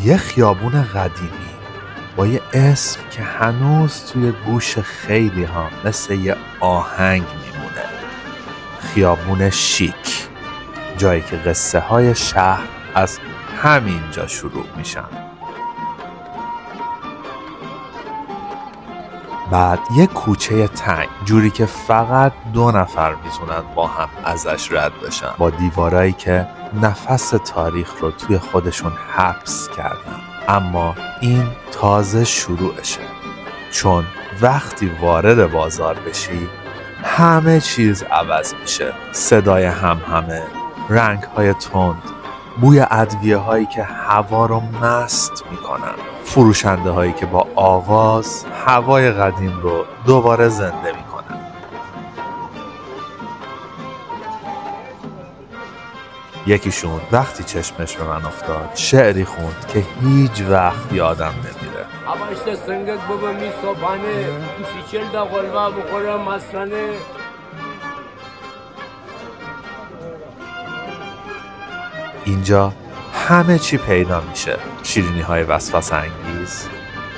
یه خیابون قدیمی با یه اسم که هنوز توی گوش خیلی ها مثل یه آهنگ میمونه. خیابون شیک، جایی که قصه های شهر از همینجا شروع میشن. بعد یه کوچه تنگ، جوری که فقط 2 نفر میتونن با هم ازش رد بشن، با دیوارایی که نفس تاریخ رو توی خودشون حبس کردن. اما این تازه شروعشه، چون وقتی وارد بازار بشی همه چیز عوض میشه. صدای همهمه، رنگ‌های تند، بوی ادویه هایی که هوا رو مست میکنن، فروشنده هایی که با آواز هوای قدیم رو دوباره زنده میکنن. یکیشون وقتی چشمش به من افتاد شعری خوند که هیچ وقت یادم نمیره. اما işte سنگک بابا می صبحانه پیچل دا قلبا بخورم مسلانه. اینجا همه چی پیدا میشه. شیرینی های وسوسه انگیز،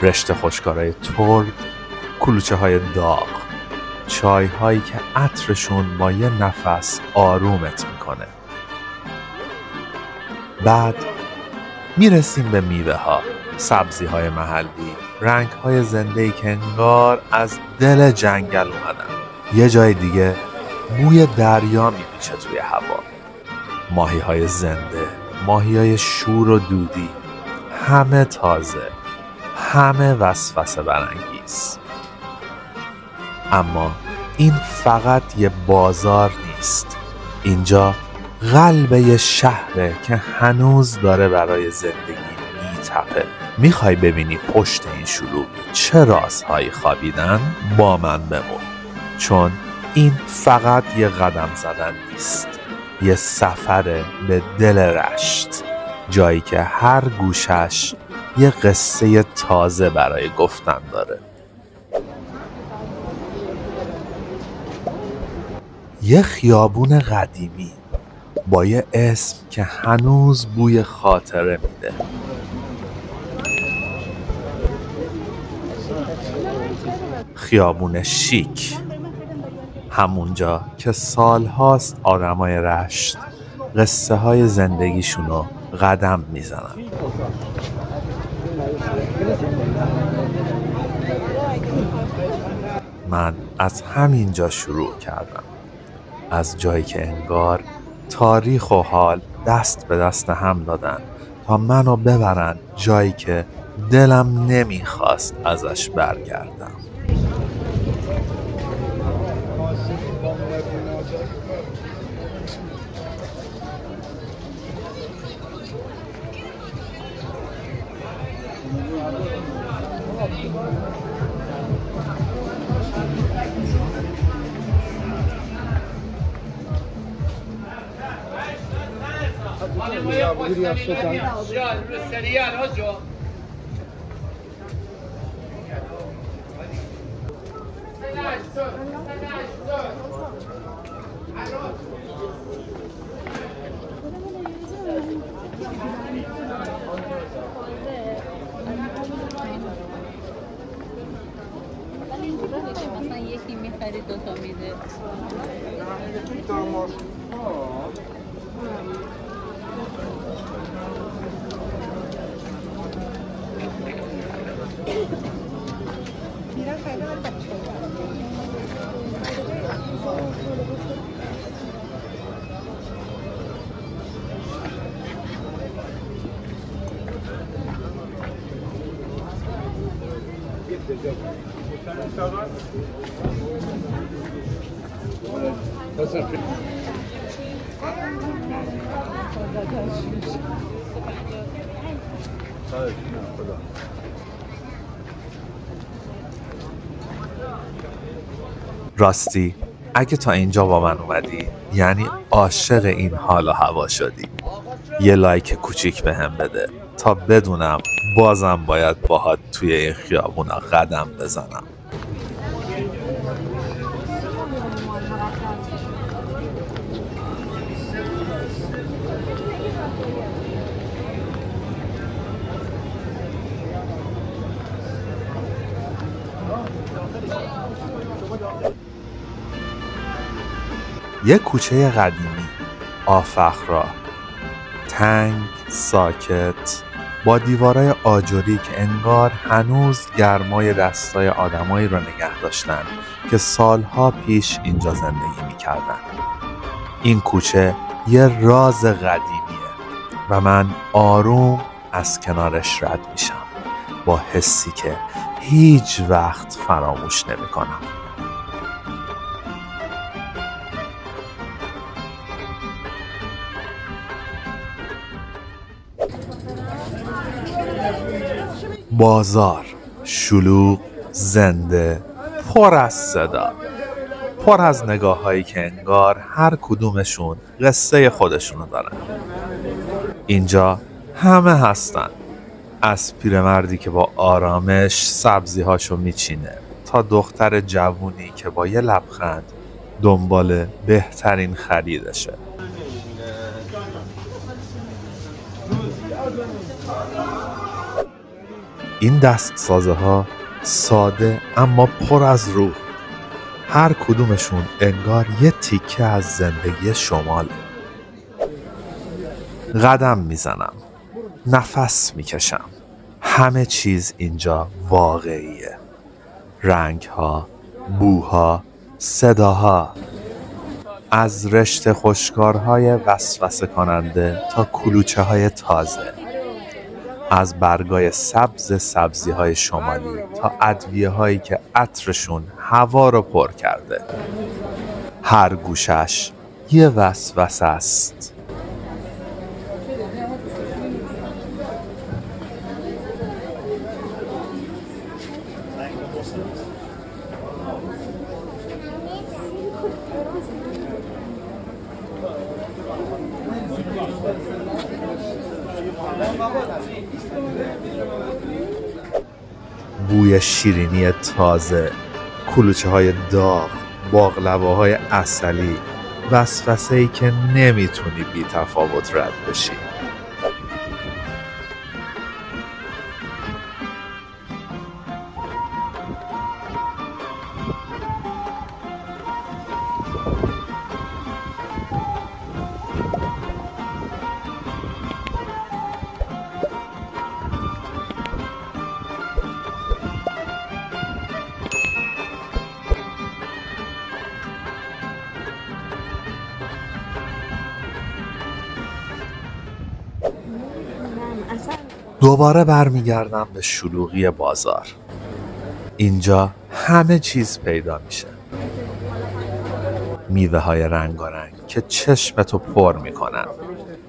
رشته خشکارای ترد، کلوچه های داغ، چای هایی که عطرشون با یه نفس آرومت میکنه. بعد میرسیم به میوه ها، سبزی های محلی، رنگ های زنده‌ای که انگار از دل جنگل اومدن. یه جای دیگه بوی دریا میپیچه توی هوا. ماهی های زنده، ماهی های شور و دودی، همه تازه، همه وسوسه برانگیز. اما این فقط یه بازار نیست. اینجا قلب یه شهره که هنوز داره برای زندگی میتپه. میخوای ببینی پشت این شلوغی چه رازهایی خوابیدن؟ با من بمون، چون این فقط یه قدم زدن نیست، یه سفر به دل رشت، جایی که هر گوشش یه قصه تازه برای گفتن داره. یه خیابون قدیمی با یه اسم که هنوز بوی خاطره میده. خیابون شیک، همونجا که سالهاست آدمای رشت قصه های زندگیشونو قدم میزنن. من از همینجا شروع کردم، از جایی که انگار تاریخ و حال دست به دست هم دادن تا منو ببرن جایی که دلم نمیخواست ازش برگردم. مثلا یکی میخرید 2 تا میده. راستی اگه تا اینجا با من اومدی یعنی عاشق این حال و هوا شدی. یه لایک کوچیک بهم بده تا بدونم بازم باید باهات توی این خیابونا قدم بزنم. یک کوچه قدیمی، آفخرا، تنگ، ساکت، با دیوارای آجری که انگار هنوز گرمای دستای آدمایی رو نگه داشتن که سالها پیش اینجا زندگی می‌کردن. این کوچه یه راز قدیمیه و من آروم از کنارش رد میشم با حسی که هیچ وقت فراموش نمی‌کنم. بازار شلوغ، زنده، پر از صدا، پر از نگاه‌هایی که انگار هر کدومشون قصه خودشونو دارن. اینجا همه هستن، از پیرمردی که با آرامش سبزی‌هاشو میچینه تا دختر جوونی که با یه لبخند دنبال بهترین خریدشه. این دستسازه ها ساده اما پر از روح، هر کدومشون انگار یه تیکه از زندگی شماله. قدم میزنم، نفس میکشم، همه چیز اینجا واقعیه. رنگ ها، بوها، صداها، از رشته خشکارهای وسوسه کننده تا کلوچه های تازه، از برگای سبز سبزی‌های شمالی تا ادویه‌هایی که عطرشون هوا رو پر کرده. هر گوشش یه وسوسه است. بوی شیرینی تازه، کلوچه های داغ، باقلواهای عسلی، وسوسه‌ای که نمیتونی بی تفاوت رد بشی. دوباره برمیگردم به شلوغی بازار. اینجا همه چیز پیدا میشه. میوه های رنگارنگ که چشمتو پر میکنن،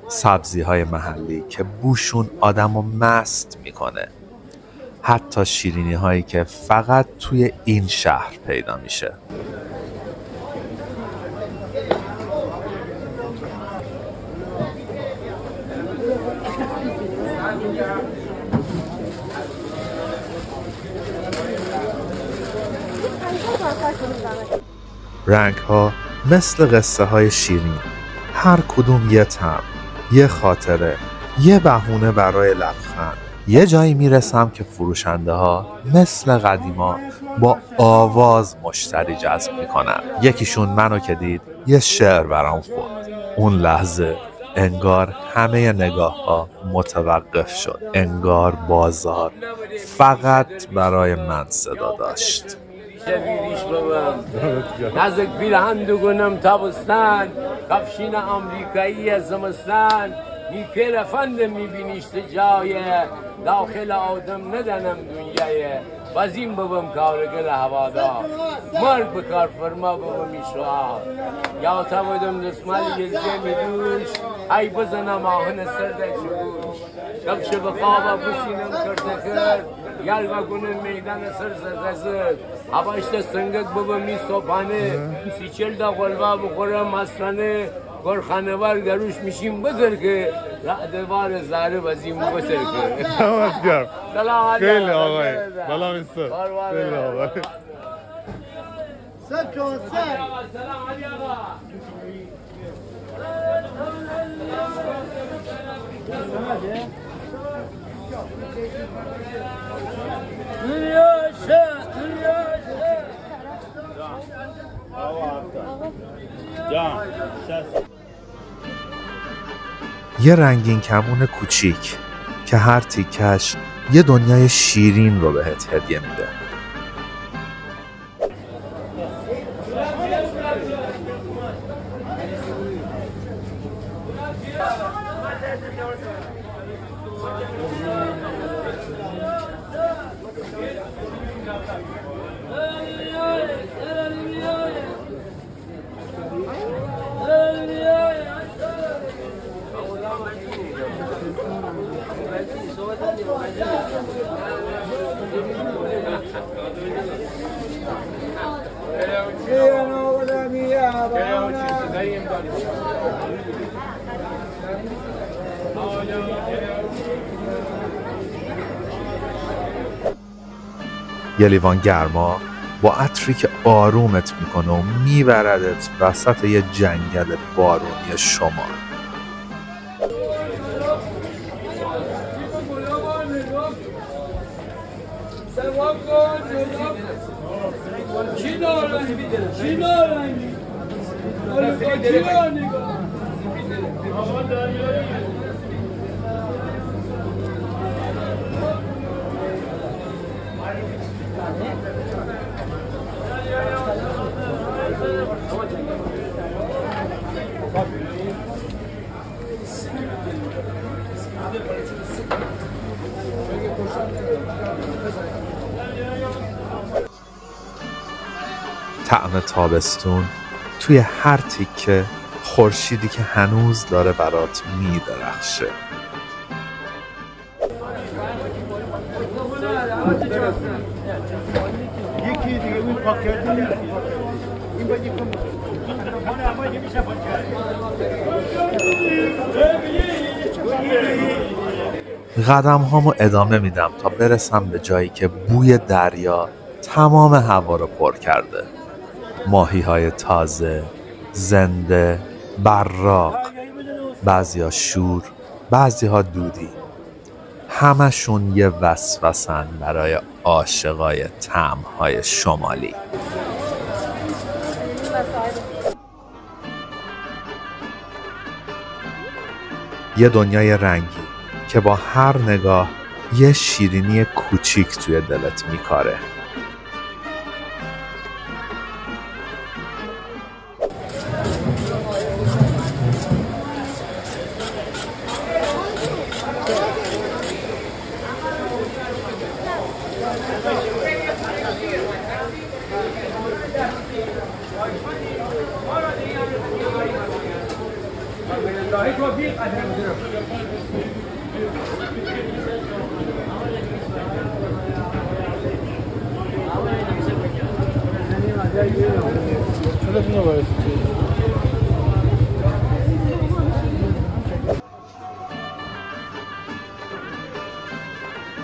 سبزی های محلی که بوشون آدمو مست میکنه، حتی شیرینی هایی که فقط توی این شهر پیدا میشه. رنگ ها مثل قصه های شیرین، هر کدوم یه طعم، یه خاطره، یه بهونه برای لبخند. یه جایی میرسم که فروشنده ها مثل قدیما با آواز مشتری جذب میکنن. یکیشون منو که دید یه شعر برام خوند. اون لحظه انگار همه نگاه ها متوقف شد. انگار بازار فقط برای من صدا داشت. بیریش بابم نزدیک پیرهن تابستان، کفشین آمریکایی زمستان، نیکه رفند میبینیش جای داخل آدم ندنم دنیای وزین بابم کارگل هوادا مرد بکار فرما بابم ایشوار یا تا بودم دسمال یزده میدوش ای بزنم آهن سرده چگوش کبش بخوابا بسینم کرده کرد یلگا کنم میدان سر زرزد هواشت سنگت بابا می صبحانه 30-40 دا غلبا بخورم مسرانه گور خانوار گروش میشیم بزر که دوار زاره وزیم بسر که تمام سلام علیکم خیلی آقای بلا میستر خیلی آقای سلام علی آقا یه رنگین کمون کوچیک که هر تیکش یه دنیای شیرین رو بهت هدیه میده. یه لیوان گرما با عطری که آرومت میکنه و میبردت وسط یه جنگل بارونی شمال. طعم تابستون توی هر تیکه خورشیدی که هنوز داره برات میدرخشه. یکی دیگه اون پاکت این باید قدم هامو ادامه میدم تا برسم به جایی که بوی دریا تمام هوا رو پر کرده. ماهی های تازه، زنده، براق، بعضیا شور، بعضیها دودی. همشون یه وسوسن برای عاشقای طعم‌های شمالی. یه دنیای رنگی که با هر نگاه یه شیرینی کوچیک توی دلت میکاره.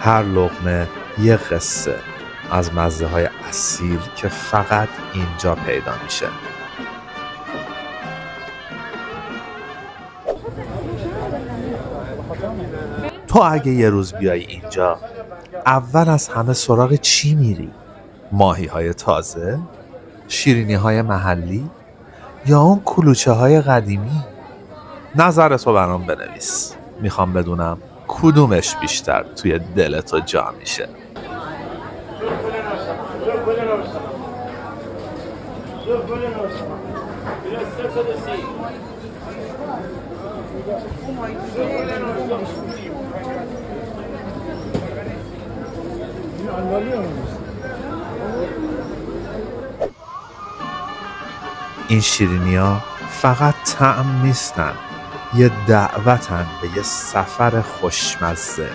هر لقمه یه قصه از مزه های اصیل که فقط اینجا پیدا میشه. تو اگه یه روز بیای اینجا اول از همه سراغ چی میری؟ ماهی های تازه؟ شیرینی های محلی؟ یا اون کلوچه های قدیمی؟ نظرتو برام بنویس. میخوام بدونم کدومش بیشتر توی دلتو جا میشه. این شیرینی‌ها فقط طعم نیستن، یه دعوتن به یه سفر خوشمزه.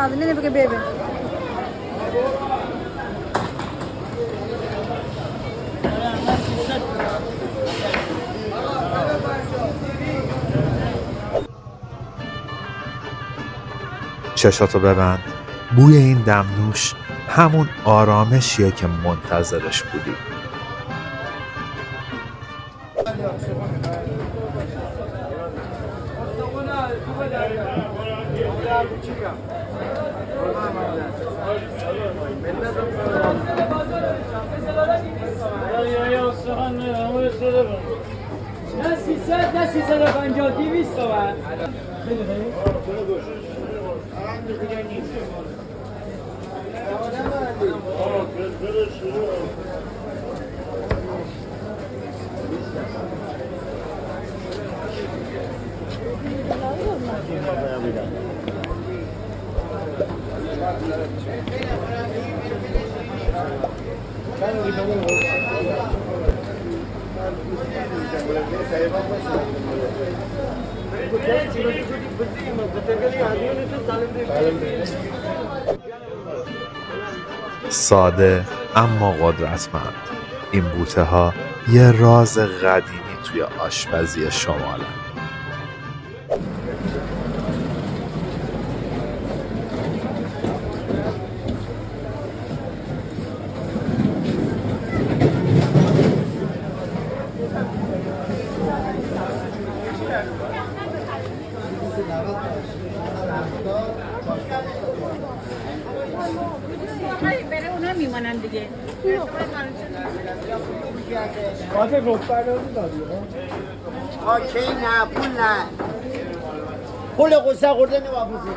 Nazlı ne bakıyor bebe? چشاتو ببند. بوی این دمنوش همون آرامشیه که منتظرش بودی. نه 300 نه 350 200 تومن. ساده اما قدرتمند، این بوته ها یه راز قدیمی توی آشپزی شمالن. بره اونا میمونن دیگه. اوکی نه پول نه. پول قصه خورده نواپسی.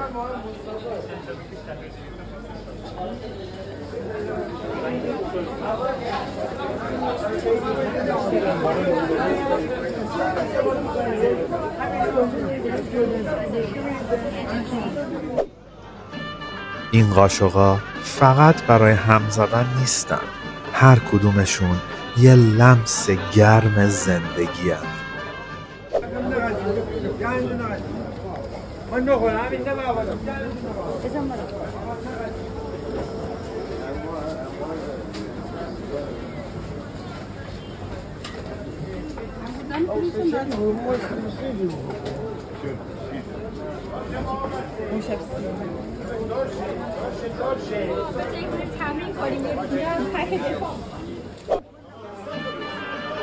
این قاشقا فقط برای هم زدن نیستن، هر کدومشون یه لمس گرم زندگی هست.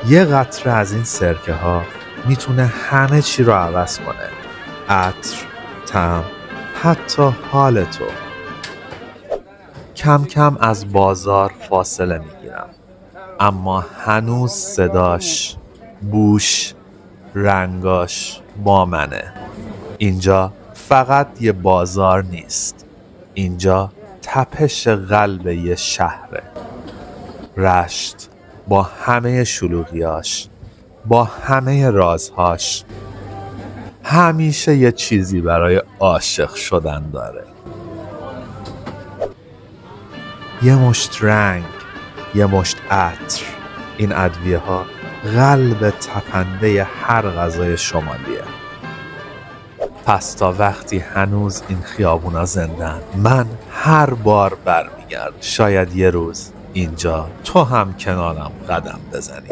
یه قطره از این سرکه ها میتونه همه چی رو عوض کنه. عطر، طعم، حتی حال تو. کم کم از بازار فاصله میگیرم، اما هنوز صداش، بوش، رنگاش با منه. اینجا فقط یه بازار نیست، اینجا تپش قلب یه شهره. رشت با همه شلوغیاش، با همه رازهاش، همیشه یه چیزی برای عاشق شدن داره. یه مشت رنگ، یه مشت عطر، این ادویه ها قلب تپنده هر غذای شمالیه. پس تا وقتی هنوز این خیابونا زندن، من هر بار برمیگردم. شاید یه روز اینجا تو هم کنارم قدم بزنی.